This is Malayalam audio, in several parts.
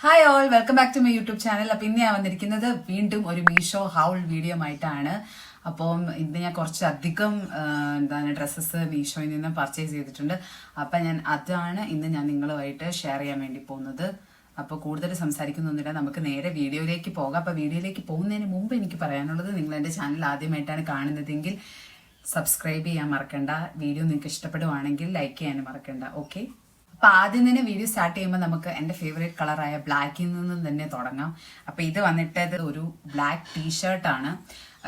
Hi all, welcome back to my YouTube channel. അപ്പം ഇന്ന് ഞാൻ വന്നിരിക്കുന്നത് വീണ്ടും ഒരു മീഷോ ഹൗൾ വീഡിയോ ആയിട്ടാണ്. അപ്പം ഇന്ന് ഞാൻ കുറച്ചധികം ഡ്രസ്സസ് മീഷോയിൽ നിന്ന് പർച്ചേസ് ചെയ്തിട്ടുണ്ട്. അപ്പം അതാണ് ഇന്ന് ഞാൻ നിങ്ങളുമായിട്ട് ഷെയർ ചെയ്യാൻ വേണ്ടി പോകുന്നത്. അപ്പോൾ കൂടുതൽ സംസാരിക്കുന്നൊന്നുമില്ല, നമുക്ക് നേരെ വീഡിയോയിലേക്ക് പോകാം. അപ്പോൾ വീഡിയോയിലേക്ക് പോകുന്നതിന് മുമ്പ് എനിക്ക് പറയാനുള്ളത്, നിങ്ങൾ എൻ്റെ ചാനൽ ആദ്യമായിട്ടാണ് കാണുന്നതെങ്കിൽ സബ്സ്ക്രൈബ് ചെയ്യാൻ മറക്കണ്ട. വീഡിയോ നിങ്ങൾക്ക് ഇഷ്ടപ്പെടുവാണെങ്കിൽ ലൈക്ക് ചെയ്യാനും മറക്കണ്ട. ഓക്കെ, അപ്പൊ ആദ്യം തന്നെ വീഡിയോ സ്റ്റാർട്ട് ചെയ്യുമ്പോൾ നമുക്ക് എൻ്റെ ഫേവറേറ്റ് കളറായ ബ്ലാക്കിൽ നിന്നും തന്നെ തുടങ്ങാം. അപ്പൊ ഇത് വന്നിട്ട് ഒരു ബ്ലാക്ക് ടീഷർട്ടാണ്.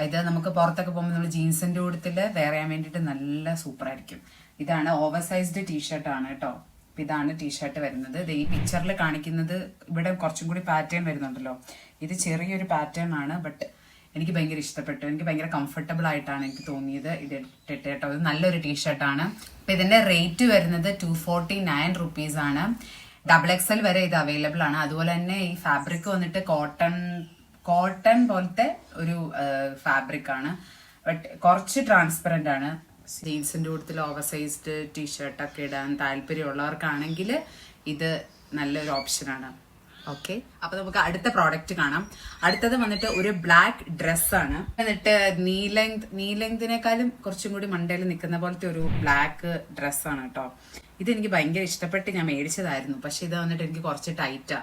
ഇത് നമുക്ക് പുറത്തൊക്കെ പോകുമ്പോൾ നമ്മൾ ജീൻസിന്റെ കൂട്ടത്തില് വെയർ ചെയ്യാൻ വേണ്ടിയിട്ട് നല്ല സൂപ്പർ ആയിരിക്കും. ഇതാണ് ഓവർ സൈസ്ഡ് ടീഷർട്ടാണ് കേട്ടോ. ഇതാണ് ടീഷർട്ട് വരുന്നത്. ഇത് ഈ പിക്ചറിൽ കാണിക്കുന്നത് ഇവിടെ കുറച്ചും കൂടി പാറ്റേൺ വരുന്നുണ്ടല്ലോ, ഇത് ചെറിയൊരു പാറ്റേൺ ആണ്. ബട്ട് എനിക്ക് ഭയങ്കര ഇഷ്ടപ്പെട്ടു, എനിക്ക് ഭയങ്കര കംഫർട്ടബിൾ ആയിട്ടാണ് എനിക്ക് തോന്നിയത് ഇത് ഇട്ടിട്ട് കേട്ടോ. ഇത് നല്ലൊരു ടീഷർട്ടാണ്. അപ്പൊ ഇതിന്റെ റേറ്റ് വരുന്നത് 249 റുപ്പീസ് ആണ്. XXL വരെ ഇത് അവൈലബിൾ ആണ്. അതുപോലെ തന്നെ ഈ ഫാബ്രിക് വന്നിട്ട് കോട്ടൺ പോലത്തെ ഒരു ഫാബ്രിക് ആണ്. ബട്ട് കുറച്ച് ട്രാൻസ്പെറന്റ് ആണ്. ജീൻസിന്റെ കൂട്ടത്തിൽ ഓവർ സൈസ്ഡ് ടീഷർട്ടൊക്കെ ഇടാൻ താല്പര്യമുള്ളവർക്കാണെങ്കിൽ ഇത് നല്ലൊരു ഓപ്ഷനാണ്. ഓക്കെ, അപ്പൊ നമുക്ക് അടുത്ത പ്രോഡക്റ്റ് കാണാം. അടുത്തത് വന്നിട്ട് ഒരു ബ്ലാക്ക് ഡ്രസ്സാണ്. എന്നിട്ട് നീ ലെങ്തിനേക്കാളും കുറച്ചും കൂടി മണ്ടയിൽ നിൽക്കുന്ന പോലത്തെ ഒരു ബ്ലാക്ക് ഡ്രസ്സാണ് കേട്ടോ. ഇത് എനിക്ക് ഭയങ്കര ഇഷ്ടപ്പെട്ട് ഞാൻ മേടിച്ചതായിരുന്നു. പക്ഷെ ഇത് വന്നിട്ട് എനിക്ക് കുറച്ച് ടൈറ്റാ.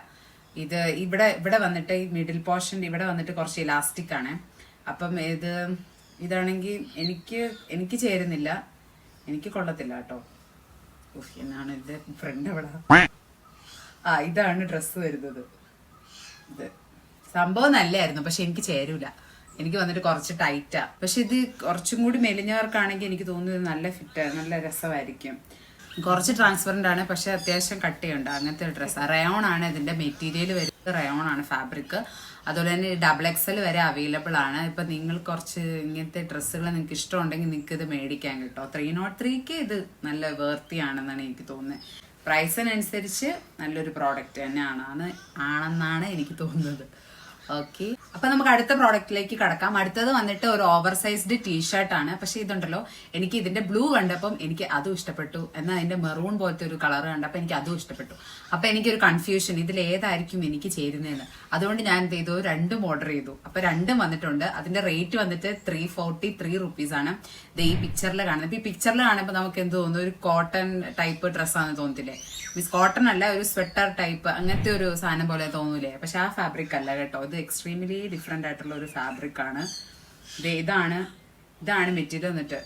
ഇത് ഇവിടെ വന്നിട്ട് ഈ മിഡിൽ പോർഷൻ ഇവിടെ വന്നിട്ട് കുറച്ച് ഇലാസ്റ്റിക് ആണ്. അപ്പം ഇതാണെങ്കിൽ എനിക്ക് ചേരുന്നില്ല, എനിക്ക് കൊള്ളത്തില്ല കേട്ടോ. എന്നാണ് ഇത് ഫ്രണ്ട് അവിടെ. ഇതാണ് ഡ്രസ്സ് വരുന്നത്. ഇത് സംഭവം നല്ലായിരുന്നു, പക്ഷെ എനിക്ക് ചേരൂല. എനിക്ക് വന്നിട്ട് കുറച്ച് ടൈറ്റാ. പക്ഷെ ഇത് കുറച്ചും കൂടി മെലിഞ്ഞവർക്കാണെങ്കിൽ എനിക്ക് തോന്നുന്നത് നല്ല ഫിറ്റ്, നല്ല രസമായിരിക്കും. കുറച്ച് ട്രാൻസ്പെറന്റ് ആണ്, പക്ഷെ അത്യാവശ്യം കട്ടിയുണ്ട്. അങ്ങനത്തെ ഒരു ഡ്രസ്സ്. റയോൺ ആണ് ഇതിന്റെ മെറ്റീരിയൽ വരുന്നത്, റയോൺ ആണ് ഫാബ്രിക്. അതുപോലെ തന്നെ XXL വരെ അവൈലബിൾ ആണ്. ഇപ്പൊ നിങ്ങൾ കുറച്ച് ഇങ്ങനത്തെ ഡ്രസ്സുകൾ നിങ്ങൾക്ക് ഇഷ്ടമുണ്ടെങ്കിൽ നിങ്ങൾക്ക് ഇത് മേടിക്കാൻ കിട്ടോ. 303ക്ക് ഇത് നല്ല വേർത്തി ആണെന്നാണ് എനിക്ക് തോന്നുന്നത്. പ്രൈസിനനുസരിച്ച് നല്ലൊരു പ്രോഡക്റ്റ് ആണെന്നാണ് എനിക്ക് തോന്നുന്നത്. ഓക്കെ, അപ്പൊ നമുക്ക് അടുത്ത പ്രോഡക്റ്റിലേക്ക് കടക്കാം. അടുത്തത് വന്നിട്ട് ഒരു ഓവർ സൈസ്ഡ് ടീഷർട്ടാണ്. പക്ഷെ ഇതുണ്ടല്ലോ, എനിക്ക് ഇതിന്റെ ബ്ലൂ കണ്ടപ്പം എനിക്ക് അതും ഇഷ്ടപ്പെട്ടു, എന്നാൽ അതിന്റെ മെറൂൺ പോലത്തെ ഒരു കളർ കണ്ടപ്പോൾ എനിക്ക് അതും ഇഷ്ടപ്പെട്ടു. അപ്പൊ എനിക്കൊരു കൺഫ്യൂഷൻ, ഇതിൽ ഏതായിരിക്കും എനിക്ക് ചേരുന്നതെന്ന്. അതുകൊണ്ട് ഞാൻ എന്ത് ചെയ്തു, രണ്ടും ഓർഡർ ചെയ്തു. അപ്പൊ രണ്ടും വന്നിട്ടുണ്ട്. അതിന്റെ റേറ്റ് വന്നിട്ട് 343 റുപ്പീസ് ആണ്. ഇത് ഈ പിക്ചറിൽ കാണുന്നത്. ഈ പിക്ചറിൽ കാണുമ്പോൾ നമുക്ക് എന്ത് തോന്നുന്നു, ഒരു കോട്ടൺ ടൈപ്പ് ഡ്രസ്സാണെന്ന് തോന്നത്തില്ലേ? മീൻസ് കോട്ടൺ അല്ല, ഒരു സ്വെറ്റർ ടൈപ്പ് അങ്ങനത്തെ ഒരു സാധനം പോലെ തോന്നൂലേ? പക്ഷെ ആ ഫാബ്രിക് അല്ല കേട്ടോ. ഇത് എക്സ്ട്രീംലി ഡിഫറെന്റ് ആയിട്ടുള്ള ഒരു ഫാബ്രിക് ആണ്. ഇതാണ് മെറ്റീരിയൽ വന്നിട്ട്.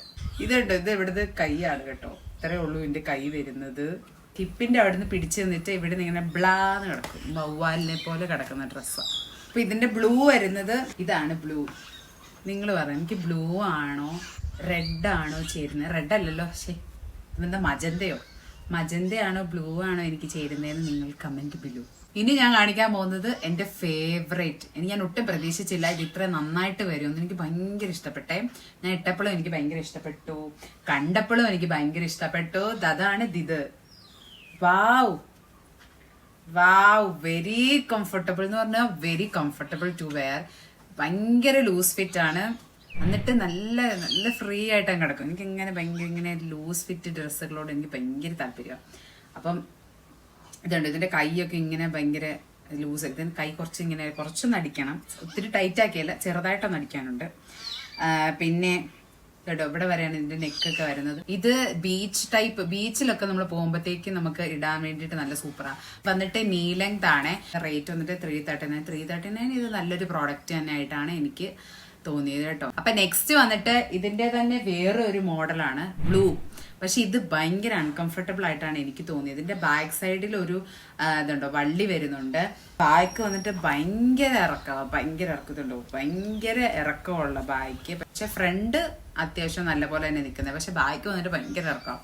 ഇതുണ്ട്, ഇത് ഇവിടുത്തെ കൈയാണ് കേട്ടോ. ഇത്രയേ ഉള്ളൂ ഇതിന്റെ കൈ വരുന്നത്. ഹിപ്പിന്റെ അവിടെ നിന്ന് പിടിച്ചു നിന്നിട്ട് ഇവിടെ നിന്ന് ഇങ്ങനെ ബ്ലാന്ന് കിടക്കും, വവ്വാലിനെ പോലെ കിടക്കുന്ന ഡ്രസ്സാണ്. അപ്പൊ ഇതിന്റെ ബ്ലൂ വരുന്നത് ഇതാണ്. ബ്ലൂ നിങ്ങൾ പറയാം, എനിക്ക് ബ്ലൂ ആണോ റെഡ് ആണോ ചേരുന്നത്? റെഡ് അല്ലല്ലോ, പക്ഷേ ഇതെന്താ മജന്തയാണോ ബ്ലൂ ആണോ എനിക്ക് ചേരുന്നതെന്ന് നിങ്ങൾ കമന്റ് ബിലോ. ഇനി ഞാൻ കാണിക്കാൻ പോകുന്നത് എന്റെ ഫേവറേറ്റ്. ഞാൻ ഒട്ടും പ്രതീക്ഷിച്ചില്ല ഇത് ഇത്ര നന്നായിട്ട് വരുമെന്ന്. എനിക്ക് ഭയങ്കര ഇഷ്ടപ്പെട്ടെ. ഞാൻ ഇട്ടപ്പോഴും എനിക്ക് ഭയങ്കര ഇഷ്ടപ്പെട്ടു, കണ്ടപ്പോഴും എനിക്ക് ഭയങ്കര ഇഷ്ടപ്പെട്ടു. അതാണ് ഇത്. വാവ്, വെരി കംഫർട്ടബിൾ എന്ന് പറഞ്ഞാൽ വെരി കംഫർട്ടബിൾ ടു വെയർ. ഭയങ്കര ലൂസ് ഫിറ്റ് ആണ്. എന്നിട്ട് നല്ല നല്ല ഫ്രീ ആയിട്ടാണ് കിടക്കും. എനിക്ക് ഇങ്ങനെ ലൂസ് ഫിറ്റ് ഡ്രസ്സുകളോട് എനിക്ക് ഭയങ്കര താല്പര്യമാണ്. അപ്പം ഇതുണ്ട്, ഇതിന്റെ കൈയൊക്കെ ഇങ്ങനെ ഭയങ്കര ലൂസ്. ഇതിന് കൈ കുറച്ചൊന്ന് അടിക്കണം, ഒത്തിരി ടൈറ്റ് ആക്കിയല്ല, ചെറുതായിട്ടൊന്ന് അടിക്കാനുണ്ട്. പിന്നെ കേട്ടോ, ഇവിടെ വരെയാണ് ഇതിന്റെ നെക്കൊക്കെ വരുന്നത്. ഇത് ബീച്ചിലൊക്കെ നമ്മൾ പോകുമ്പോഴത്തേക്ക് നമുക്ക് ഇടാൻ വേണ്ടിയിട്ട് നല്ല സൂപ്പറാണ്. വന്നിട്ട് നീ ലെങ്ത് ആണ്. റേറ്റ് വന്നിട്ട് 339. ഇത് നല്ലൊരു പ്രോഡക്റ്റ് തന്നെ ആയിട്ടാണ് എനിക്ക് തോന്നിയത് കേട്ടോ. അപ്പൊ നെക്സ്റ്റ് വന്നിട്ട് ഇതിന്റെ തന്നെ വേറെ ഒരു മോഡലാണ് ബ്ലൂ. പക്ഷെ ഇത് ഭയങ്കര അൺകംഫർട്ടബിൾ ആയിട്ടാണ് എനിക്ക് തോന്നിയത്. ഇതിന്റെ ബാക്ക് സൈഡിൽ ഒരു ഇതുണ്ടോ, വള്ളി വരുന്നുണ്ട്. ബാക്ക് വന്നിട്ട് ഭയങ്കര ഇറക്കത്തുണ്ടോ, ഭയങ്കര ഇറക്കമുള്ള ബാക്ക്. പക്ഷെ ഫ്രണ്ട് അത്യാവശ്യം നല്ലപോലെ തന്നെ നിൽക്കുന്നത്, പക്ഷെ ബാക്ക് വന്നിട്ട് ഭയങ്കര ഇറക്കാം.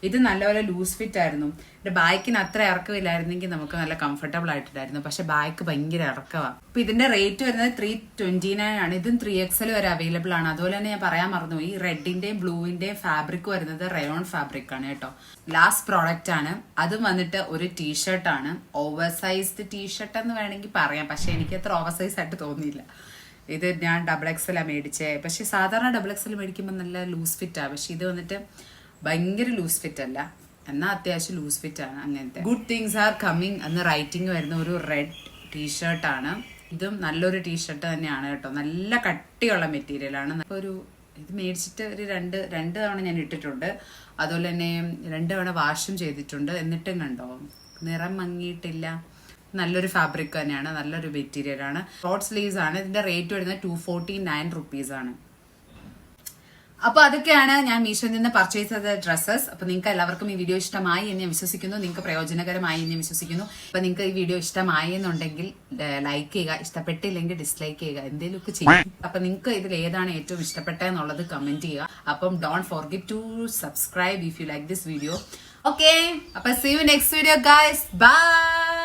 ഇത് നല്ലപോലെ ലൂസ് ഫിറ്റ് ആയിരുന്നു. എന്റെ ബാക്കിന് അത്ര ഇറക്കമില്ലായിരുന്നെങ്കിൽ നമുക്ക് നല്ല കംഫർട്ടബിൾ ആയിട്ടുണ്ടായിരുന്നു. പക്ഷെ ബാക്ക് ഭയങ്കര ഇറക്കമാണ്. അപ്പൊ ഇതിന്റെ റേറ്റ് വരുന്നത് 329 ആണ്. ഇതും 3XL വരെ അവൈലബിൾ ആണ്. അതുപോലെ തന്നെ ഞാൻ പറയാൻ മറന്നു, ഈ റെഡിന്റെയും ബ്ലൂവിന്റെയും ഫാബ്രിക് വരുന്നത് റയോൺ ഫാബ്രിക് ആണ് കേട്ടോ. ലാസ്റ്റ് പ്രോഡക്റ്റ് ആണ്. അതും വന്നിട്ട് ഒരു ടീഷർട്ടാണ്. ഓവർ സൈസ്ഡ് ടീഷർട്ട് എന്ന് വേണമെങ്കിൽ പറയാം, പക്ഷെ എനിക്ക് അത്ര ഓവർ സൈസ് ആയിട്ട് തോന്നിയില്ല. ഇത് ഞാൻ XXL മേടിച്ചേ. പക്ഷെ സാധാരണ XXL മേടിക്കുമ്പോൾ നല്ല ലൂസ് ഫിറ്റാണ്. പക്ഷെ ഇത് വന്നിട്ട് ഭയങ്കര ലൂസ് ഫിറ്റ് അല്ല, എന്നാൽ അത്യാവശ്യം ലൂസ് ഫിറ്റ് ആണ്. അങ്ങനത്തെ ഗുഡ് തിങ്സ് ആർ കമ്മിങ് എന്ന് റൈറ്റിംഗ് വരുന്ന ഒരു റെഡ് ടീഷർട്ടാണ്. ഇതും നല്ലൊരു ടീഷർട്ട് തന്നെയാണ് കേട്ടോ. നല്ല കട്ടിയുള്ള മെറ്റീരിയലാണ്. ഒരു ഇത് മേടിച്ചിട്ട് ഒരു രണ്ട് തവണ ഞാൻ ഇട്ടിട്ടുണ്ട്. അതുപോലെ തന്നെ 2 തവണ വാഷും ചെയ്തിട്ടുണ്ട്. എന്നിട്ടും കണ്ടോ നിറം മങ്ങിയിട്ടില്ല. നല്ലൊരു ഫാബ്രിക് തന്നെയാണ്, നല്ലൊരു മെറ്റീരിയലാണ്. ഷോർട്ട് സ്ലീവ്സ് ആണ്. ഇതിന്റെ റേറ്റ് വരുന്നത് 249 rupees ആണ്. അപ്പൊ അതൊക്കെയാണ് ഞാൻ മീഷോയിൽ നിന്ന് പർച്ചേസ് ചെയ്ത ഡ്രസ്സസ്. അപ്പൊ നിങ്ങൾക്ക് എല്ലാവർക്കും ഈ വീഡിയോ ഇഷ്ടമായി എന്ന് ഞാൻ വിശ്വസിക്കുന്നു. നിങ്ങൾക്ക് പ്രയോജനകരമായി എന്ന് ഞാൻ വിശ്വസിക്കുന്നു. അപ്പൊ നിങ്ങൾക്ക് ഈ വീഡിയോ ഇഷ്ടമായി എന്നുണ്ടെങ്കിൽ ലൈക്ക് ചെയ്യുക, ഇഷ്ടപ്പെട്ടില്ലെങ്കിൽ ഡിസ്ലൈക്ക് ചെയ്യുക, എന്തെങ്കിലുമൊക്കെ ചെയ്യും. അപ്പൊ നിങ്ങൾക്ക് ഇതിൽ ഏതാണ് ഏറ്റവും ഇഷ്ടപ്പെട്ടതെന്നുള്ളത് കമന്റ് ചെയ്യുക. അപ്പം don't forget to subscribe if you like this video. Okay, അപ്പൊ see you next video guys. By.